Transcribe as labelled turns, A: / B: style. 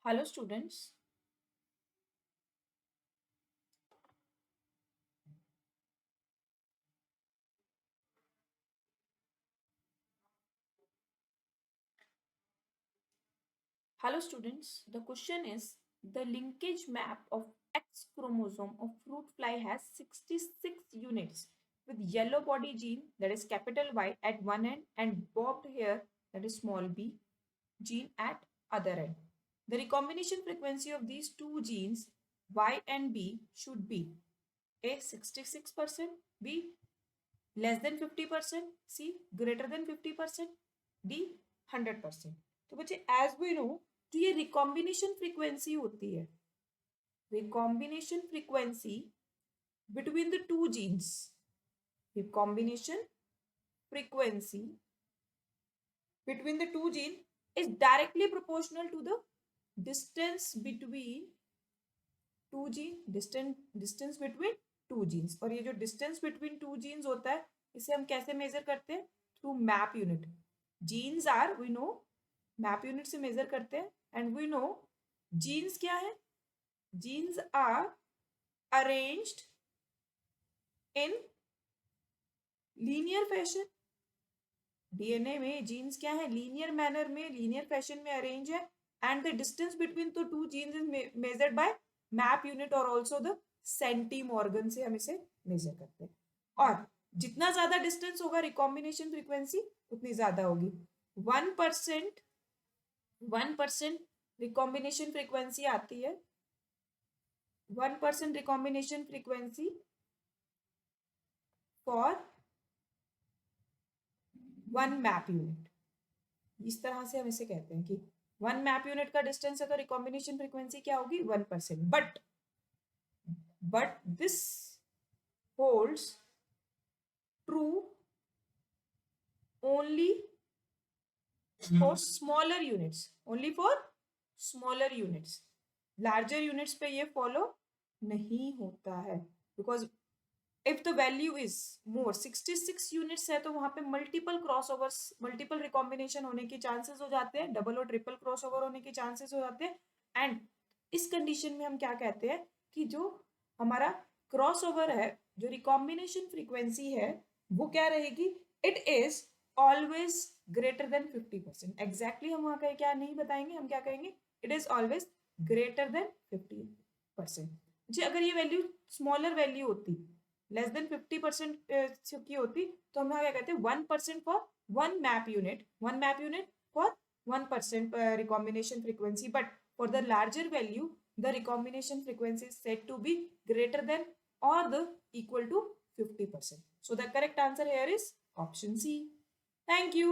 A: Hello students. Hello students. The question is the linkage map of X chromosome of fruit fly has 66 units with yellow body gene that is capital Y at one end and bobbed hair that is small b gene at other end. The recombination frequency of these two genes Y and B should be A 66%, B less than 50%, C greater than 50%, D 100%. तो बच्चे as we know तो ये recombination frequency होती है, recombination frequency between the two genes, recombination frequency between the two gene is directly proportional to the distance between two gene, distance between two genes. और ये जो distance between two genes होता है इसे हम कैसे मेजर करते हैं? Through map unit. Genes are we know map unit से मेजर करते हैं एंड वी नो जीन्स क्या है? Genes are arranged in linear fashion. DNA में जीन्स क्या है? लीनियर मैनर में, लीनियर फैशन में अरेंज है and the distance between the two genes is measured by map unit और ऑल्सो द सेंटीमॉर्गन से हम इसे मेजर करते हैं. और जितना ज्यादा डिस्टेंस होगा रिकॉम्बिनेशन फ्रीक्वेंसी उतनी ज्यादा होगी. 1% रिकॉम्बिनेशन फ्रीक्वेंसी आती है, 1% recombination frequency for one map unit. इस तरह से हम इसे कहते हैं कि वन मैप यूनिट का डिस्टेंस है तो रिकॉम्बिनेशन फ्रीक्वेंसी क्या होगी? 1%. But this holds true only for smaller units, only for smaller units. Larger units पे ये फॉलो नहीं होता है because if the value is more 66 units है तो वहां पे मल्टीपल क्रॉसओवर्स, मल्टीपल रिकॉम्बिनेशन होने के चांसेस हो जाते हैं, डबल और ट्रिपल क्रॉसओवर होने के चांसेस हो जाते हैं. एंड इस कंडीशन में हम क्या कहते हैं कि जो हमारा क्रॉसओवर है, जो रिकॉम्बिनेशन फ्रीक्वेंसी है वो क्या रहेगी? It is always greater than 50%. Exactly हम वहां का क्या नहीं बताएंगे, हम क्या कहेंगे? It is always greater than 50%. जी अगर ये वैल्यू स्मॉलर वैल्यू होती, लेस देन 50% की होती तो हम क्या कहते हैं? 1% for one map unit, one map unit for 1% recombination frequency. But for the larger value, the recombination frequency is said to be greater than or the equal to 50%. So the correct answer here is option C. Thank you.